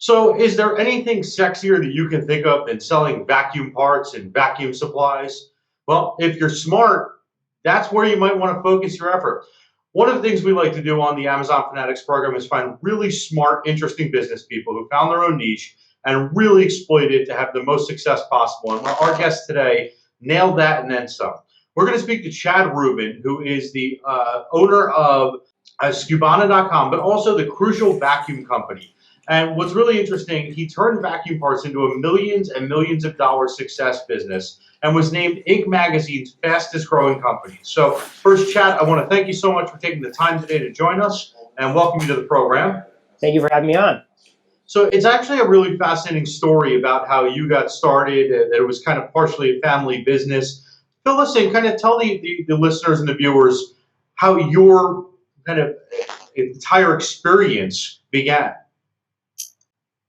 So, is there anything sexier that you can think of than selling vacuum parts and vacuum supplies? Well, if you're smart, that's where you might want to focus your effort. One of the things we like to do on the Amazon Fanatics program is find really smart, interesting business people who found their own niche and really exploit it to have the most success possible. And our guest today nailed that and then some. We're going to speak to Chad Rubin, who is the owner of Scubana.com, but also the Crucial Vacuum Company. And what's really interesting, he turned vacuum parts into a millions and millions of dollars success business and was named Inc. Magazine's fastest growing company. So first, Chad, I want to thank you so much for taking the time today to join us and welcome you to the program. Thank you for having me on. So it's actually a really fascinating story about how you got started, that it was kind of partially a family business. Fill us in, kind of tell the listeners and the viewers how your kind of entire experience began.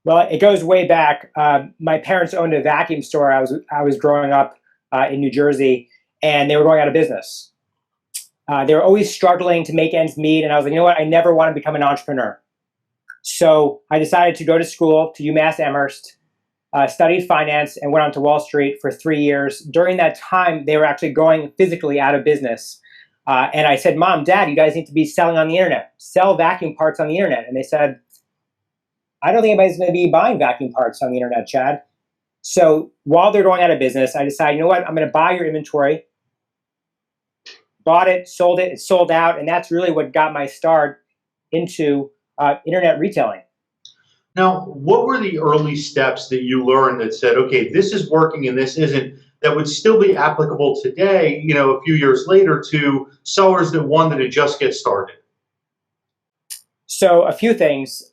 Well, it goes way back. My parents owned a vacuum store. I was growing up in New Jersey, and they were going out of business. They were always struggling to make ends meet, and I was like, you know what? I never want to become an entrepreneur. So I decided to go to school to UMass Amherst, studied finance, and went on to Wall Street for 3 years. During that time, they were actually going physically out of business. And I said, Mom, Dad, you guys need to be selling on the internet. Sell vacuum parts on the internet. And they said, I don't think anybody's going to be buying vacuum parts on the internet, Chad. So while they're going out of business, I decided, you know what, I'm going to buy your inventory. Bought it, it sold out, and that's really what got my start into internet retailing. Now, what were the early steps that you learned that said, okay, this is working and this isn't, that would still be applicable today, you know, a few years later to sellers that wanted to just get started? So a few things.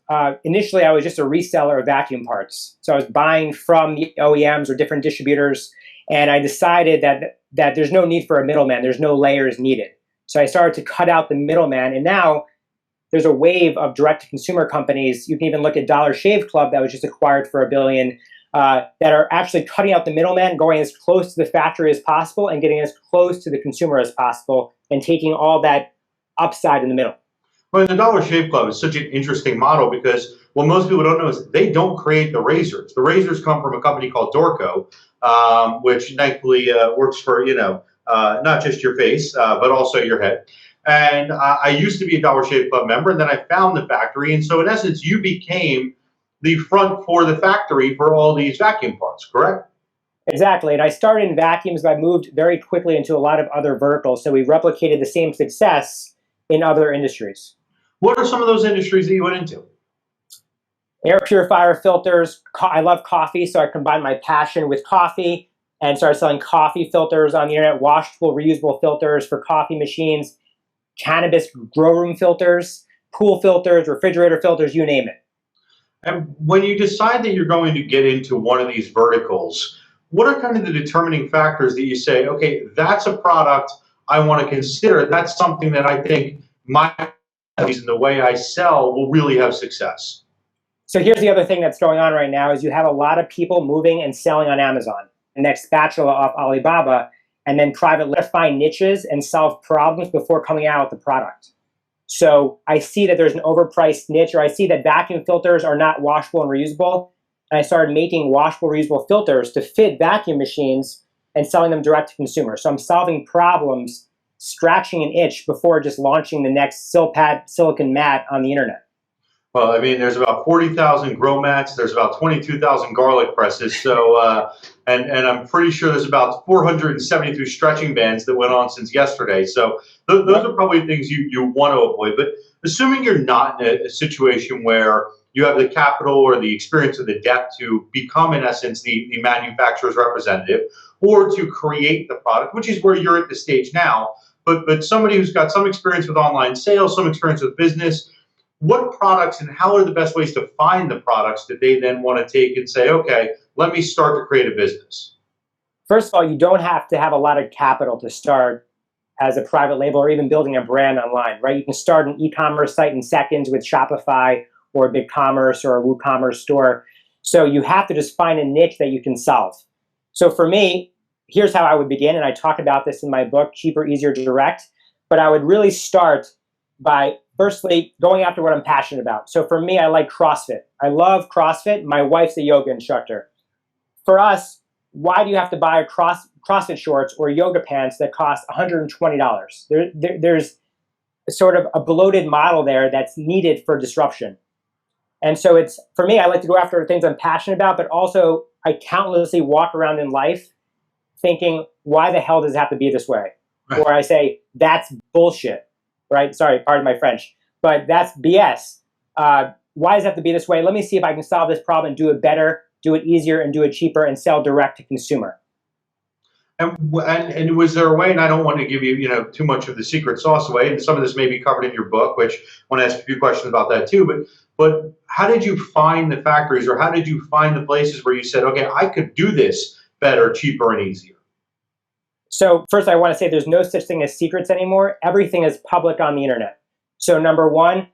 Initially, I was just a reseller of vacuum parts. So I was buying from the OEMs or different distributors, and I decided that there's no need for a middleman. There's no layers needed. So I started to cut out the middleman, and now there's a wave of direct-to-consumer companies. You can even look at Dollar Shave Club that was just acquired for $1 billion that are actually cutting out the middleman, going as close to the factory as possible and getting as close to the consumer as possible and taking all that upside in the middle. Well, the Dollar Shave Club is such an interesting model because what most people don't know is they don't create the razors. The razors come from a company called Dorco, which thankfully works for, not just your face, but also your head. And I used to be a Dollar Shave Club member, and then I found the factory. And so in essence, you became the front for the factory for all these vacuum parts, correct? Exactly. And I started in vacuums, but I moved very quickly into a lot of other verticals. So we replicated the same success in other industries. What are some of those industries that you went into? Air purifier filters. I love coffee, so I combined my passion with coffee and started selling coffee filters on the internet, washable, reusable filters for coffee machines, cannabis grow room filters, pool filters, refrigerator filters, you name it. And when you decide that you're going to get into one of these verticals, what are kind of the determining factors that you say, okay, that's a product I want to consider. That's something that I think my and the way I sell will really have success? So here's the other thing that's going on right now is you have a lot of people moving and selling on Amazon. The next spatula off Alibaba, and then privately find niches and solve problems before coming out with the product. So I see that there's an overpriced niche, or I see that vacuum filters are not washable and reusable, and I started making washable, reusable filters to fit vacuum machines and selling them direct to consumer. So I'm solving problems, scratching an itch before just launching the next silicon mat on the internet. Well, I mean, there's about 40,000 grow mats. There's about 22,000 garlic presses. So, and I'm pretty sure there's about 473 stretching bands that went on since yesterday. So those are probably things you want to avoid. But assuming you're not in a situation where you have the capital or the experience or the depth to become, in essence, the manufacturer's representative, or to create the product, which is where you're at the stage now, but somebody who's got some experience with online sales, some experience with business, what products and how are the best ways to find the products that they then want to take and say, okay, let me start to create a business? First of all, you don't have to have a lot of capital to start as a private label or even building a brand online, right? You can start an e-commerce site in seconds with Shopify or BigCommerce or a WooCommerce store. So you have to just find a niche that you can solve. So for me, here's how I would begin, and I talk about this in my book, Cheaper, Easier, Direct, but I would really start by Firstly, going after what I'm passionate about. So for me, I like CrossFit. I love CrossFit. My wife's a yoga instructor. For us, why do you have to buy CrossFit shorts or yoga pants that cost $120? There's sort of a bloated model there that's needed for disruption. And so it's, for me, I like to go after things I'm passionate about, but also I countlessly walk around in life thinking, why the hell does it have to be this way? Right. Or I say, that's bullshit, right? Sorry, pardon my French, but that's BS. Why does it have to be this way? Let me see if I can solve this problem and do it better, do it easier, and do it cheaper, and sell direct to consumer. And was there a way, and I don't want to give you, too much of the secret sauce away, and some of this may be covered in your book, which I want to ask a few questions about that too, but how did you find the factories, or how did you find the places where you said, okay, I could do this better, cheaper, and easier? So first, I want to say there's no such thing as secrets anymore. Everything is public on the internet. So number one,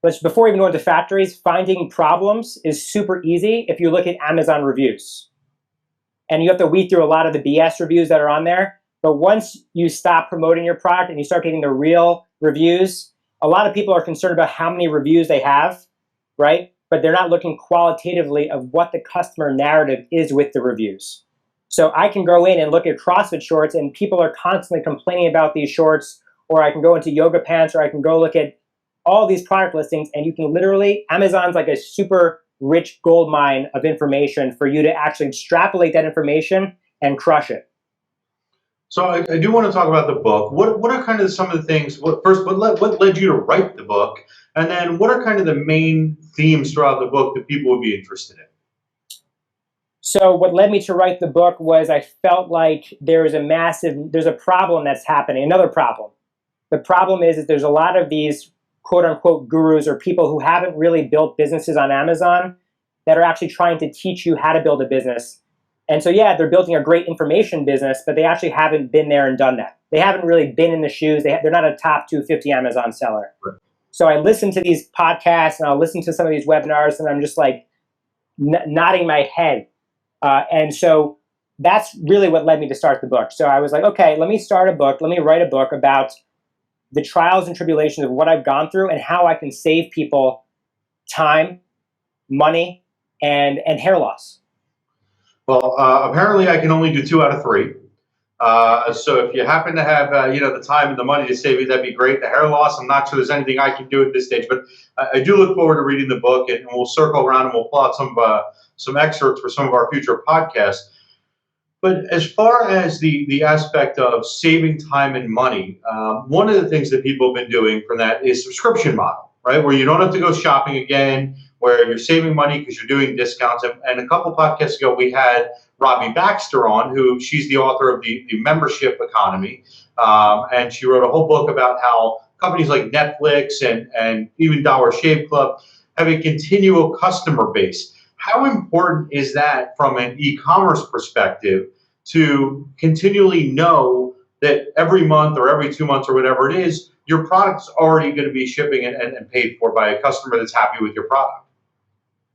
before we even go into factories, finding problems is super easy if you look at Amazon reviews. And you have to weed through a lot of the BS reviews that are on there. But once you stop promoting your product and you start getting the real reviews, a lot of people are concerned about how many reviews they have, right? But they're not looking qualitatively of what the customer narrative is with the reviews. So I can go in and look at CrossFit shorts and people are constantly complaining about these shorts, or I can go into yoga pants, or I can go look at all these product listings, and you can literally, Amazon's like a super rich gold mine of information for you to actually extrapolate that information and crush it. So I do want to talk about the book. What are kind of some of the things, what led you to write the book? And then what are kind of the main themes throughout the book that people would be interested in? So what led me to write the book was I felt like there's a problem that's happening, another problem. The problem is that there's a lot of these quote unquote gurus or people who haven't really built businesses on Amazon that are actually trying to teach you how to build a business. And so, yeah, they're building a great information business, but they actually haven't been there and done that. They haven't really been in the shoes. They're not a top 250 Amazon seller. Right. So I listen to these podcasts and I'll listen to some of these webinars and I'm just like nodding my head. And so that's really what led me to start the book. So I was like, okay, let me start a book. Let me write a book about the trials and tribulations of what I've gone through and how I can save people time, money, and hair loss. Well, apparently I can only do 2 out of 3. So if you happen to have, the time and the money to save it, that'd be great. The hair loss, I'm not sure there's anything I can do at this stage, but I do look forward to reading the book, and we'll circle around and we'll pull out some excerpts for some of our future podcasts. But as far as the aspect of saving time and money, one of the things that people have been doing from that is subscription model, right? Where you don't have to go shopping again, where you're saving money because you're doing discounts. And a couple podcasts ago, we had Robbie Baxter on, she's the author of the membership economy. And she wrote a whole book about how companies like Netflix and even Dollar Shave Club have a continual customer base. How important is that from an e-commerce perspective to continually know that every month or every 2 months or whatever it is, your product's already going to be shipping and paid for by a customer that's happy with your product?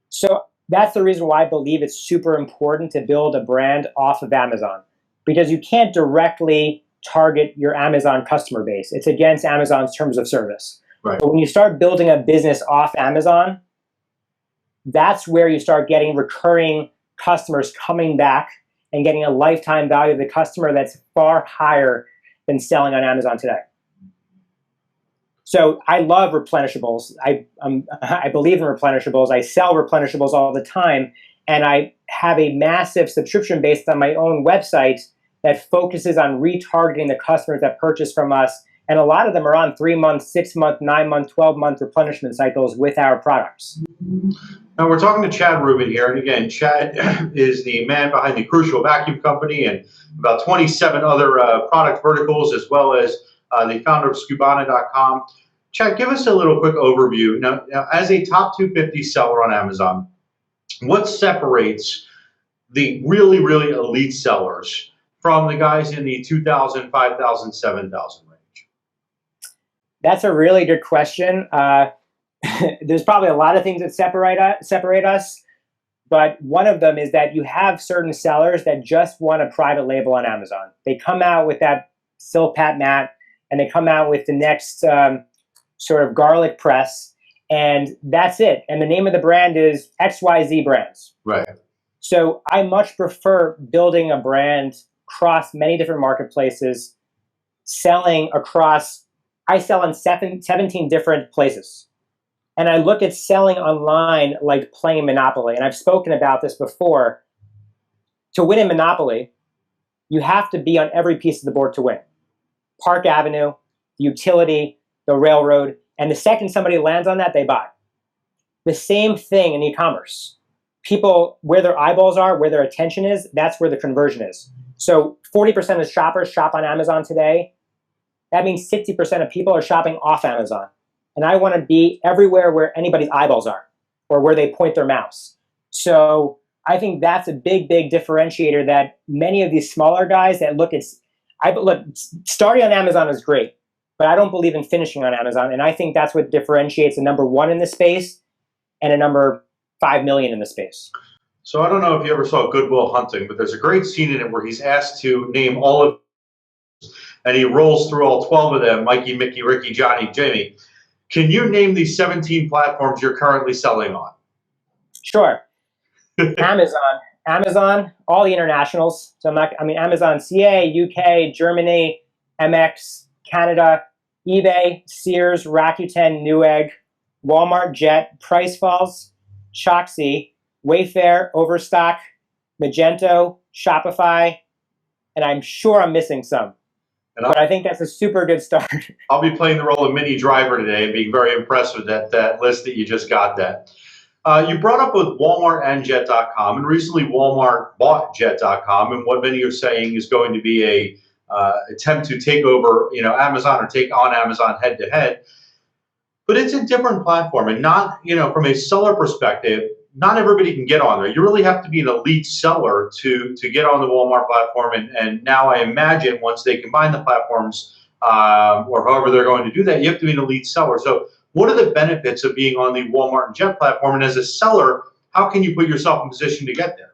So that's the reason why I believe it's super important to build a brand off of Amazon, because you can't directly target your Amazon customer base. It's against Amazon's terms of service. Right. But when you start building a business off Amazon, that's where you start getting recurring customers coming back and getting a lifetime value of the customer that's far higher than selling on Amazon today. So I love replenishables. I believe in replenishables. I sell replenishables all the time. And I have a massive subscription based on my own website that focuses on retargeting the customers that purchase from us. And a lot of them are on 3-month, 6-month, 9-month, 12-month replenishment cycles with our products. Now we're talking to Chad Rubin here. And again, Chad is the man behind the Crucial Vacuum Company and about 27 other product verticals, as well as the founder of Scubana.com. Chad, give us a little quick overview. Now, as a top 250 seller on Amazon, what separates the really, really elite sellers from the guys in the 2,000, 5,000, 7,000 range? That's a really good question. There's probably a lot of things that separate us, but one of them is that you have certain sellers that just want a private label on Amazon. They come out with that Silpat mat, and they come out with the next sort of garlic press, and that's it. And the name of the brand is XYZ Brands. Right. So I much prefer building a brand across many different marketplaces, selling across, I sell in 17 different places. And I look at selling online like playing Monopoly. And I've spoken about this before. To win in Monopoly, you have to be on every piece of the board to win. Park Avenue, the utility, the railroad, and the second somebody lands on that, they buy. The same thing in e-commerce. People, where their eyeballs are, where their attention is, that's where the conversion is. So 40% of shoppers shop on Amazon today. That means 60% of people are shopping off Amazon. And I want to be everywhere where anybody's eyeballs are or where they point their mouse. So I think that's a big, big differentiator that many of these smaller guys that look, starting on Amazon is great, but I don't believe in finishing on Amazon. And I think that's what differentiates a number one in the space and a number 5 million in the space. So I don't know if you ever saw Good Will Hunting, but there's a great scene in it where he's asked to name all of, and he rolls through all 12 of them, Mikey, Mickey, Ricky, Johnny, Jamie. Can you name these 17 platforms you're currently selling on? Sure. Amazon, all the internationals. So Amazon CA, UK, Germany, MX, Canada, eBay, Sears, Rakuten, Newegg, Walmart, Jet, Price Falls, Shoxy, Wayfair, Overstock, Magento, Shopify, and I'm sure I'm missing some. But I think that's a super good start. I'll be playing the role of mini driver today and being very impressed with that list that you just got that. You brought up both Walmart and Jet.com, and recently Walmart bought Jet.com, and what many are saying is going to be a attempt to take over, Amazon or take on Amazon head to head. But it's a different platform, and not, from a seller perspective, not everybody can get on there. You really have to be an elite seller to get on the Walmart platform. And now I imagine once they combine the platforms, or however they're going to do that, you have to be an elite seller. So what are the benefits of being on the Walmart and Jet platform? And as a seller, how can you put yourself in position to get there?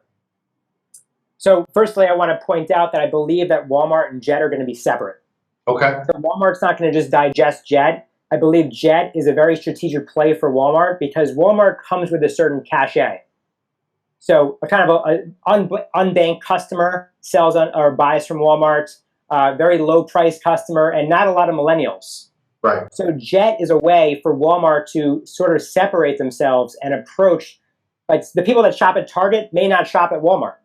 So firstly, I want to point out that I believe that Walmart and Jet are going to be separate. Okay. So Walmart's not going to just digest Jet. I believe Jet is a very strategic play for Walmart because Walmart comes with a certain cachet. So a kind of an unbanked customer sells on or buys from Walmart, very low price customer, and not a lot of millennials. Right. So Jet is a way for Walmart to sort of separate themselves and approach, like the people that shop at Target may not shop at Walmart.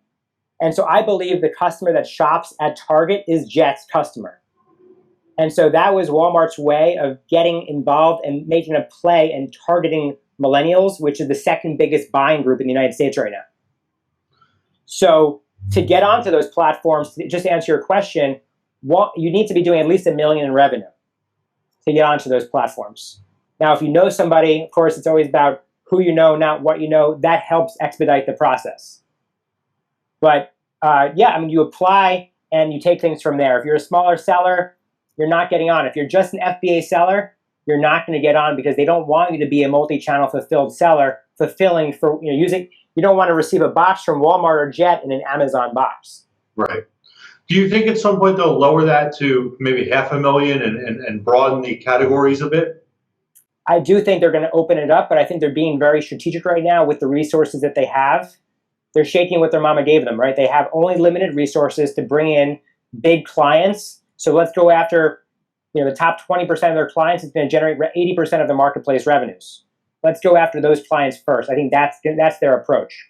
And so I believe the customer that shops at Target is Jet's customer. And so that was Walmart's way of getting involved and making a play and targeting millennials, which is the second biggest buying group in the United States right now. So to get onto those platforms, just to answer your question, you need to be doing at least $1 million in revenue to get onto those platforms. Now, if you know somebody, of course, it's always about who you know, not what you know. That helps expedite the process. But you apply and you take things from there. If you're a smaller seller, you're not getting on. If you're just an FBA seller, you're not going to get on because they don't want you to be a multi-channel fulfilled seller, fulfilling for using. You don't want to receive a box from Walmart or Jet in an Amazon box. Right. Do you think at some point they'll lower that to maybe $500,000 and broaden the categories a bit? I do think they're going to open it up, but I think they're being very strategic right now with the resources that they have. They're shaking what their mama gave them, right? They have only limited resources to bring in big clients. So let's go after, the top 20% of their clients is going to generate 80% of the marketplace revenues. Let's go after those clients first. I think that's their approach.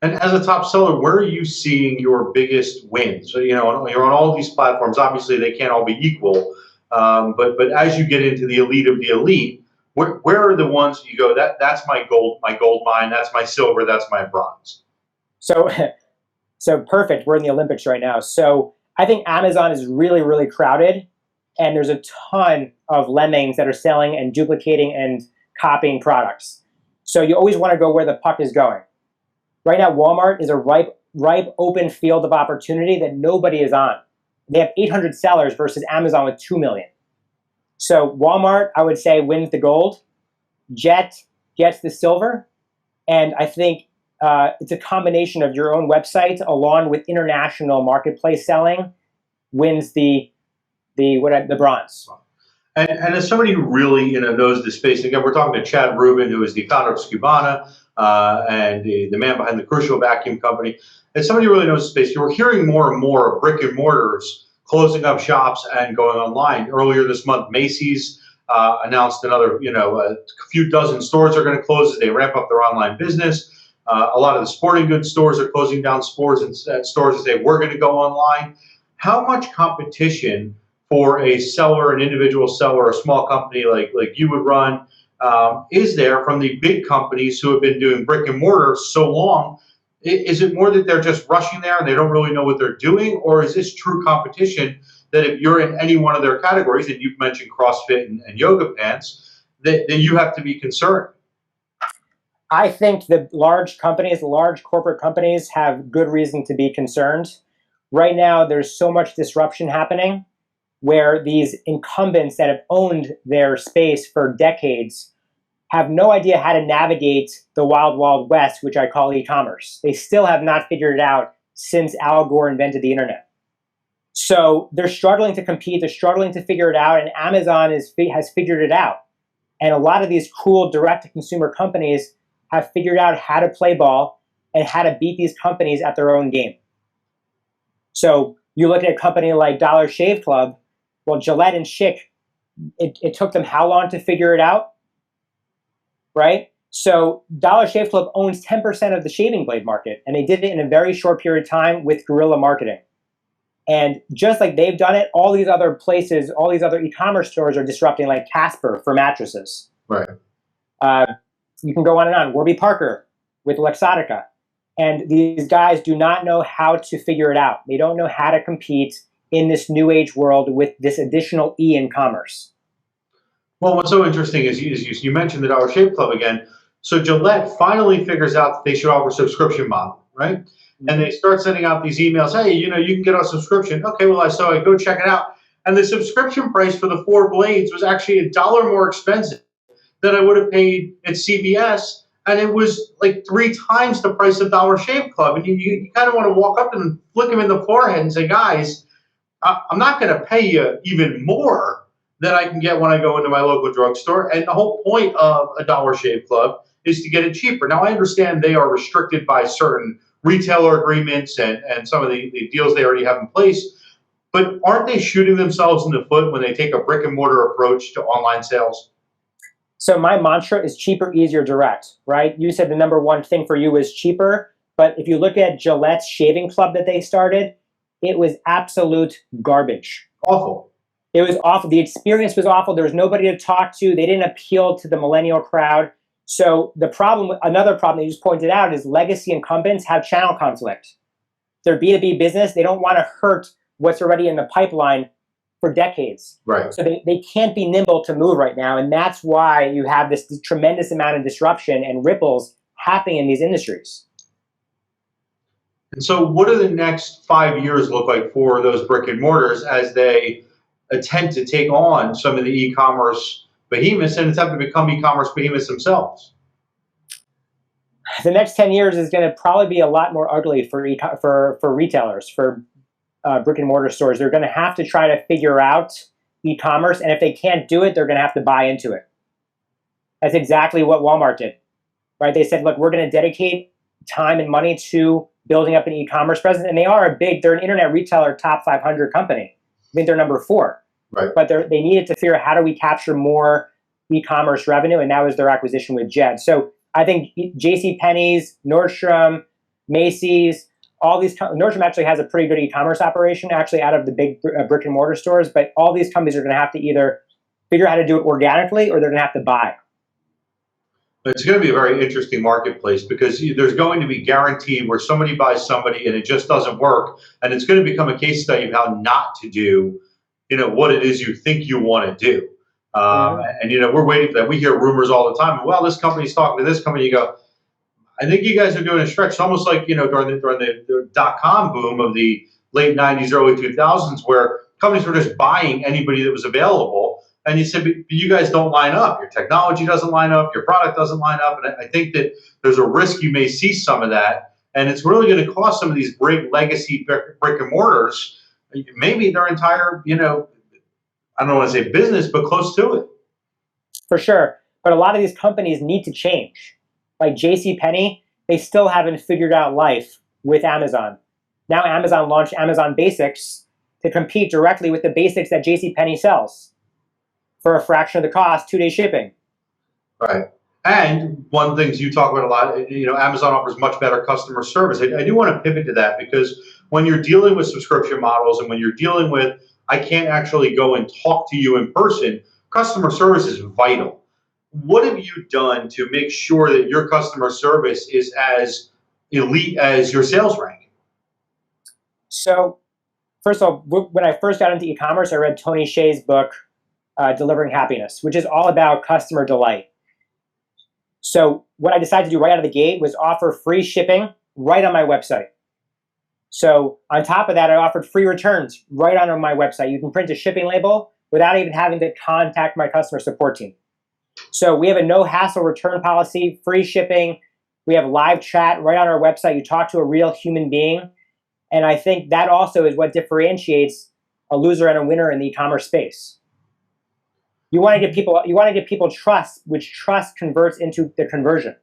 And as a top seller, where are you seeing your biggest wins? So, you're on all these platforms. Obviously, they can't all be equal. But as you get into the elite of the elite, where are the ones you go, that's my gold mine, that's my silver, that's my bronze? So perfect. We're in the Olympics right now. So I think Amazon is really, really crowded, and there's a ton of lemmings that are selling and duplicating and copying products. So you always want to go where the puck is going. Right now, Walmart is a ripe open field of opportunity that nobody is on. They have 800 sellers versus Amazon with 2 million. So Walmart, I would say, wins the gold. Jet gets the silver. And I think it's a combination of your own website along with international marketplace selling wins the bronze. And as somebody who really knows the space, again, we're talking to Chad Rubin, who is the founder of Scubana and the man behind the Crucial Vacuum Company. As somebody who really knows the space, you're hearing more and more of brick and mortars closing up shops and going online. Earlier this month, Macy's announced another, a few dozen stores are going to close as they ramp up their online business. A lot of the sporting goods stores are closing down stores and stores and say we're going to go online. How much competition for a seller, an individual seller, a small company like you would run, is there from the big companies who have been doing brick and mortar so long? Is it more that they're just rushing there and they don't really know what they're doing, or is this true competition that if you're in any one of their categories, and you've mentioned CrossFit and yoga pants, that you have to be concerned? I think the large companies, large corporate companies, have good reason to be concerned. Right now, there's so much disruption happening where these incumbents that have owned their space for decades have no idea how to navigate the wild, wild west, which I call e-commerce. They still have not figured it out since Al Gore invented the internet. So they're struggling to compete, they're struggling to figure it out, and Amazon has figured it out. And a lot of these cool direct-to-consumer companies have figured out how to play ball and how to beat these companies at their own game. So you look at a company like Dollar Shave Club. Well, Gillette and Schick, it took them how long to figure it out, right? So Dollar Shave Club owns 10% of the shaving blade market, and they did it in a very short period of time with guerrilla marketing. And just like they've done it, all these other places, all these other e-commerce stores are disrupting, like Casper for mattresses. Right. You can go on and on. Warby Parker with Luxottica. And these guys do not know how to figure it out. They don't know how to compete in this new age world with this additional E in commerce. Well, what's so interesting is you mentioned the Dollar Shave Club again. So Gillette finally figures out that they should offer a subscription model, right? Mm-hmm. And they start sending out these emails. Hey, you can get a subscription. Okay, well, I go check it out. And the subscription price for the 4 blades was actually $1 more expensive than I would have paid at CVS. And it was like 3 times the price of Dollar Shave Club. And you kind of want to walk up to them and flick them in the forehead and say, guys, I'm not going to pay you even more than I can get when I go into my local drugstore. And the whole point of a Dollar Shave Club is to get it cheaper. Now, I understand they are restricted by certain retailer agreements and some of the deals they already have in place. But aren't they shooting themselves in the foot when they take a brick and mortar approach to online sales? So my mantra is cheaper, easier, direct, right? You said the number one thing for you is cheaper. But if you look at Gillette's shaving club that they started, it was absolute garbage. Awful. It was awful. The experience was awful. There was nobody to talk to. They didn't appeal to the millennial crowd. So another problem that you just pointed out is legacy incumbents have channel conflict. They're B2B business. They don't want to hurt what's already in the pipeline for decades. Right. So they can't be nimble to move right now. And that's why you have this tremendous amount of disruption and ripples happening in these industries. And so what do the next 5 years look like for those brick and mortars as they attempt to take on some of the e-commerce behemoths and attempt to become e-commerce behemoths themselves? The next 10 years is going to probably be a lot more ugly for retailers, for brick and mortar stores. They're going to have to try to figure out e-commerce, and if they can't do it, they're going to have to buy into it. That's exactly what Walmart did, right? They said, look, we're going to dedicate time and money to building up an e-commerce presence, and they're an internet retailer, top 500 company. I think they're number 4. Right. But they needed to figure out how do we capture more e-commerce revenue, and that was their acquisition with Jed. So I think JCPenney's, Nordstrom, Macy's, all these Nordstrom actually has a pretty good e-commerce operation actually out of the big brick and mortar stores, but all these companies are going to have to either figure out how to do it organically or they're going to have to buy. It's going to be a very interesting marketplace because there's going to be guaranteed where somebody buys somebody and it just doesn't work. And it's going to become a case study of how not to do, what it is you think you want to do. And, we're waiting for that. We hear rumors all the time. Well, this company's talking to this company. You go, I think you guys are doing a stretch. It's almost like, during the dot-com boom of the late 90s, early 2000s, where companies were just buying anybody that was available. And you said, but you guys don't line up. Your technology doesn't line up. Your product doesn't line up. And I think that there's a risk you may see some of that. And it's really going to cost some of these great legacy brick and mortars, maybe their entire, I don't want to say business, but close to it. For sure. But a lot of these companies need to change. Like JCPenney, they still haven't figured out life with Amazon. Now Amazon launched Amazon Basics to compete directly with the basics that JCPenney sells for a fraction of the cost, 2-day shipping. Right. And one of the things you talk about a lot, Amazon offers much better customer service. I do want to pivot to that because when you're dealing with subscription models and when you're dealing with, I can't actually go and talk to you in person, customer service is vital. What have you done to make sure that your customer service is as elite as your sales rank? So, first of all, when I first got into e-commerce, I read Tony Hsieh's book, Delivering Happiness, which is all about customer delight. So what I decided to do right out of the gate was offer free shipping right on my website. So on top of that, I offered free returns right on my website. You can print a shipping label without even having to contact my customer support team. So we have a no hassle return policy, free shipping. We have live chat right on our website. You talk to a real human being. And I think that also is what differentiates a loser and a winner in the e-commerce space. You want to give people trust, which trust converts into the conversion.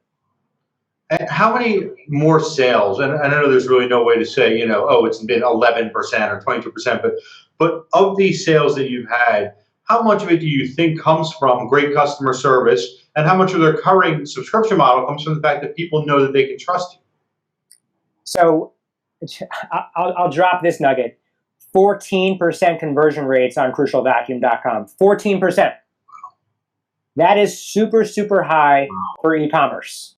And how many more sales? And I know there's really no way to say, it's been 11% or 22%, but of these sales that you've had, how much of it do you think comes from great customer service, and how much of their current subscription model comes from the fact that people know that they can trust you? So I'll drop this nugget. 14% conversion rates on crucialvacuum.com. 14%. That is super, super high for e-commerce.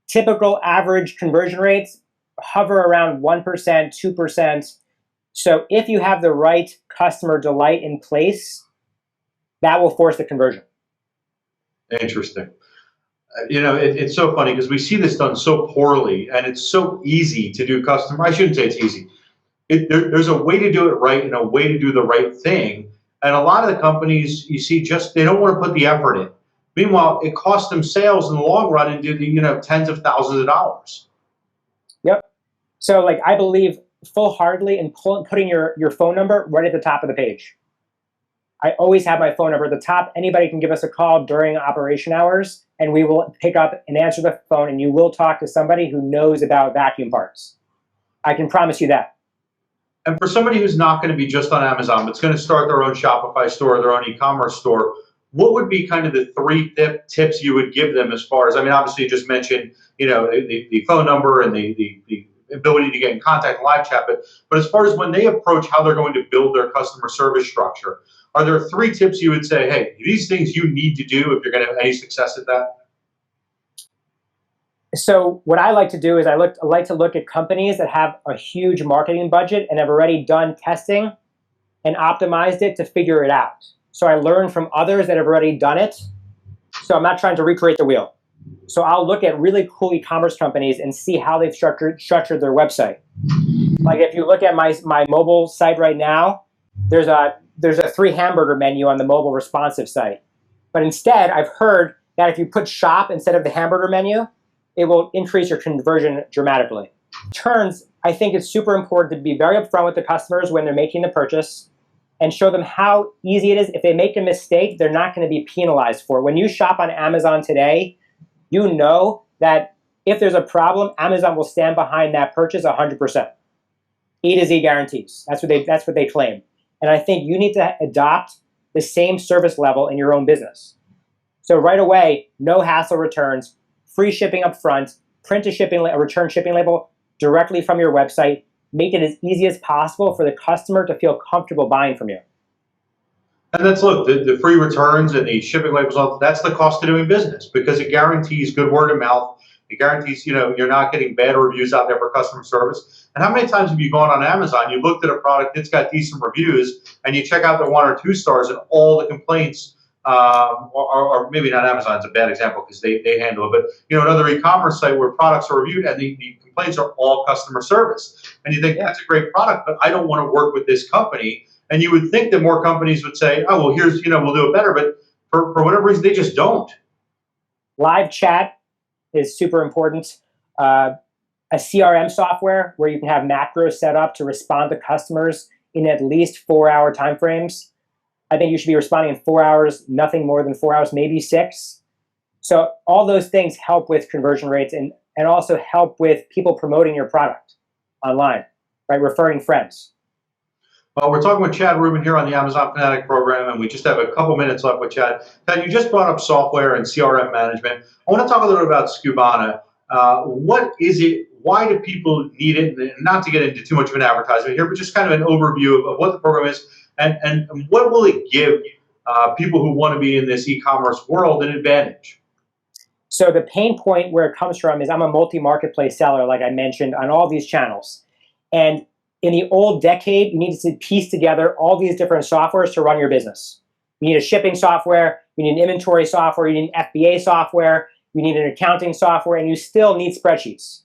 Typical average conversion rates hover around 1%, 2%. So if you have the right customer delight in place, that will force the conversion. Interesting. It's so funny because we see this done so poorly, and it's so easy to do customer. I shouldn't say it's easy. There's a way to do it right and a way to do the right thing. And a lot of the companies you see they don't want to put the effort in. Meanwhile, it costs them sales in the long run into the tens of thousands of dollars. Yep. So I believe full-heartedly in putting your phone number right at the top of the page. I always have my phone number at the top. Anybody can give us a call during operation hours, and we will pick up and answer the phone, and you will talk to somebody who knows about vacuum parts. I can promise you that. And for somebody who's not going to be just on Amazon, but is going to start their own Shopify store, their own e-commerce store, what would be kind of the three tips you would give them as far as, obviously you just mentioned, the phone number and the ability to get in contact, live chat, but as far as when they approach how they're going to build their customer service structure, are there three tips you would say, hey, these things you need to do if you're going to have any success at that? So what I like to do is I like to look at companies that have a huge marketing budget and have already done testing and optimized it to figure it out. So I learn from others that have already done it. So I'm not trying to recreate the wheel. So I'll look at really cool e-commerce companies and see how they've structured their website. Like if you look at my mobile site right now, there's a 3 hamburger menu on the mobile responsive site. But instead, I've heard that if you put shop instead of the hamburger menu, it will increase your conversion dramatically. Turns, I think it's super important to be very upfront with the customers when they're making the purchase and show them how easy it is. If they make a mistake, they're not going to be penalized for it. When you shop on Amazon today, you know that if there's a problem, Amazon will stand behind that purchase 100%. E to Z guarantees. That's what they claim. And I think you need to adopt the same service level in your own business. So right away, no hassle returns, free shipping up front, print a return shipping label directly from your website, make it as easy as possible for the customer to feel comfortable buying from you. And that's, look, the free returns and the shipping labels, that's the cost of doing business because it guarantees good word of mouth. It guarantees, you're not getting bad reviews out there for customer service. And how many times have you gone on Amazon, you looked at a product, it's got decent reviews, and you check out the 1 or 2 stars and all the complaints, or maybe not Amazon, it's a bad example because they handle it, but another e-commerce site where products are reviewed and the complaints are all customer service. And you think, that's a great product, but I don't want to work with this company. And you would think that more companies would say, oh, well, here's, we'll do it better, but for whatever reason, they just don't. Live chat is super important. A CRM software where you can have macros set up to respond to customers in at least 4-hour timeframes. I think you should be responding in 4 hours, nothing more than 4 hours, maybe 6. So all those things help with conversion rates and also help with people promoting your product online, right? Referring friends. We're talking with Chad Rubin here on the Amazon Fanatic program, and we just have a couple minutes left with Chad. Chad, you just brought up software and CRM management. I want to talk a little bit about Skubana. What is it? Why do people need it? And not to get into too much of an advertisement here, but just kind of an overview of what the program is and what will it give people who want to be in this e-commerce world an advantage? So the pain point where it comes from is I'm a multi-marketplace seller, like I mentioned, on all these channels. And in the old decade, you needed to piece together all these different softwares to run your business. You need a shipping software, you need an inventory software, you need an FBA software, you need an accounting software, and you still need spreadsheets.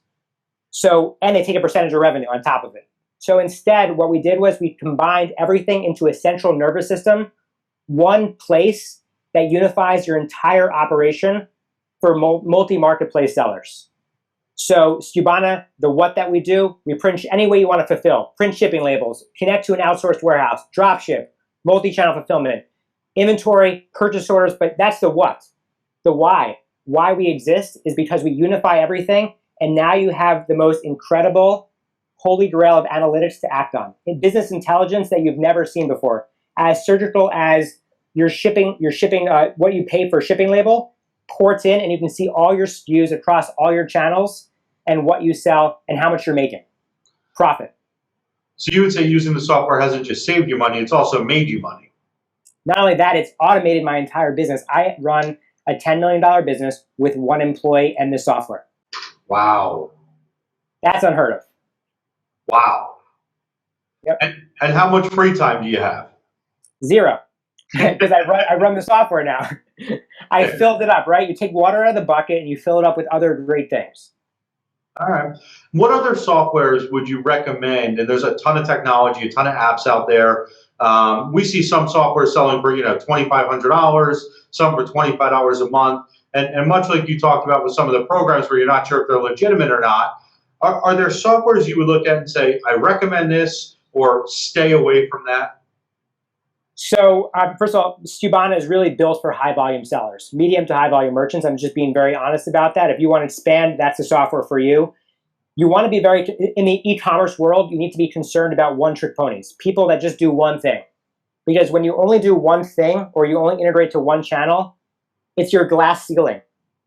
So, and they take a percentage of revenue on top of it. So instead, what we did was we combined everything into a central nervous system, one place that unifies your entire operation for multi-marketplace sellers. So Skubana, the what that we do, we print any way you want to fulfill, print shipping labels, connect to an outsourced warehouse, drop ship, multi-channel fulfillment, inventory, purchase orders, but that's the what. The why. Why we exist is because we unify everything, and now you have the most incredible holy grail of analytics to act on. In business intelligence that you've never seen before. As surgical as your shipping what you pay for a shipping label, ports in, and you can see all your SKUs across all your channels and what you sell and how much you're making. Profit. So you would say using the software hasn't just saved you money, it's also made you money. Not only that, it's automated my entire business. I run a $10 million business with one employee and this software. Wow. That's unheard of. Wow. Yep. And how much free time do you have? 0. Because I run the software now. I filled it up, right? You take water out of the bucket and you fill it up with other great things. All right. What other softwares would you recommend? And there's a ton of technology, a ton of apps out there. We see some software selling for $2,500, some for $25 a month, and much like you talked about with some of the programs where you're not sure if they're legitimate or not. Are there softwares you would look at and say, I recommend this, or stay away from that? So first of all, Skubana is really built for high volume sellers, medium to high volume merchants. I'm just being very honest about that. If you want to expand, that's the software for you. You want to be in the e-commerce world, you need to be concerned about one-trick ponies, people that just do one thing. Because when you only do one thing or you only integrate to one channel, it's your glass ceiling.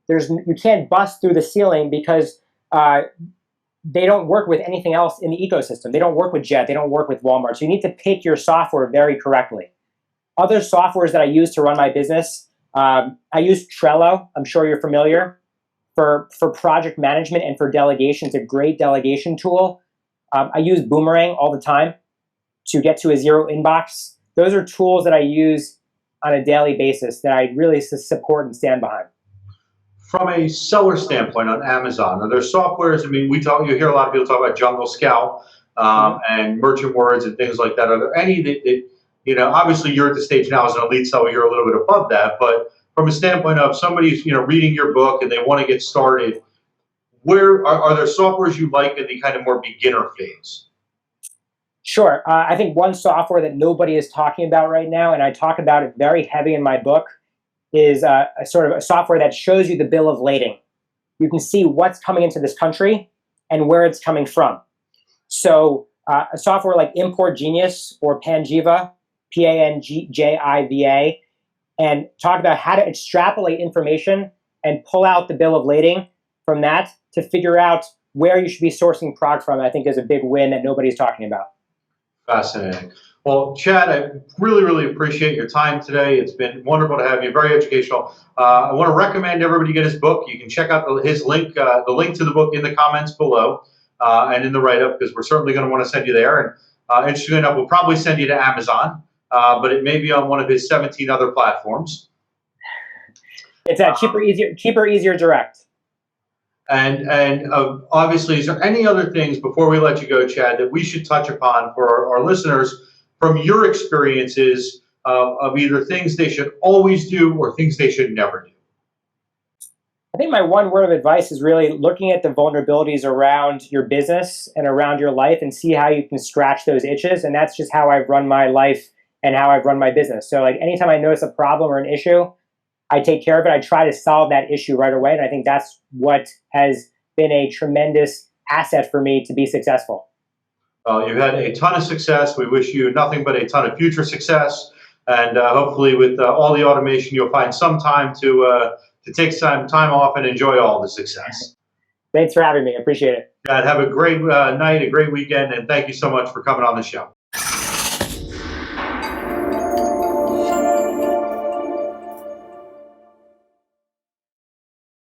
You can't bust through the ceiling because they don't work with anything else in the ecosystem. They don't work with Jet. They don't work with Walmart. So you need to pick your software very correctly. Other softwares that I use to run my business, I use Trello. I'm sure you're familiar. For project management and for delegation. It's a great delegation tool. I use Boomerang all the time to get to a zero inbox. Those are tools that I use on a daily basis that I really support and stand behind. From a seller standpoint on Amazon, are there softwares? I mean, you hear a lot of people talk about Jungle Scout and Merchant Words and things like that. Are there any that obviously you're at the stage now as an elite seller, you're a little bit above that, but from a standpoint of somebody's reading your book and they want to get started, where are there softwares you like in the kind of more beginner phase? Sure. I think one software that nobody is talking about right now, and I talk about it very heavy in my book, is a sort of a software that shows you the bill of lading. You can see what's coming into this country and where it's coming from. So a software like Import Genius or Panjiva, Panjiva, and talk about how to extrapolate information and pull out the bill of lading from that to figure out where you should be sourcing product from, I think is a big win that nobody's talking about. Fascinating. Well, Chad, I really, really appreciate your time today. It's been wonderful to have you, very educational. I want to recommend everybody get his book. You can check out his link, the link to the book in the comments below and in the write-up, because we're certainly going to want to send you there. And interestingly enough, we'll probably send you to Amazon. But it may be on one of his 17 other platforms. It's cheaper, easier, direct. And obviously, is there any other things before we let you go, Chad, that we should touch upon for our listeners from your experiences of either things they should always do or things they should never do? I think my one word of advice is really looking at the vulnerabilities around your business and around your life and see how you can scratch those itches. And that's just how I've run my life and how I've run my business. So like anytime I notice a problem or an issue, I take care of it. I try to solve that issue right away. And I think that's what has been a tremendous asset for me to be successful. You've had a ton of success. We wish you nothing but a ton of future success. And hopefully with all the automation, you'll find some time to take some time off and enjoy all the success. Thanks for having me. I appreciate it. Have a great night, a great weekend, and thank you so much for coming on the show.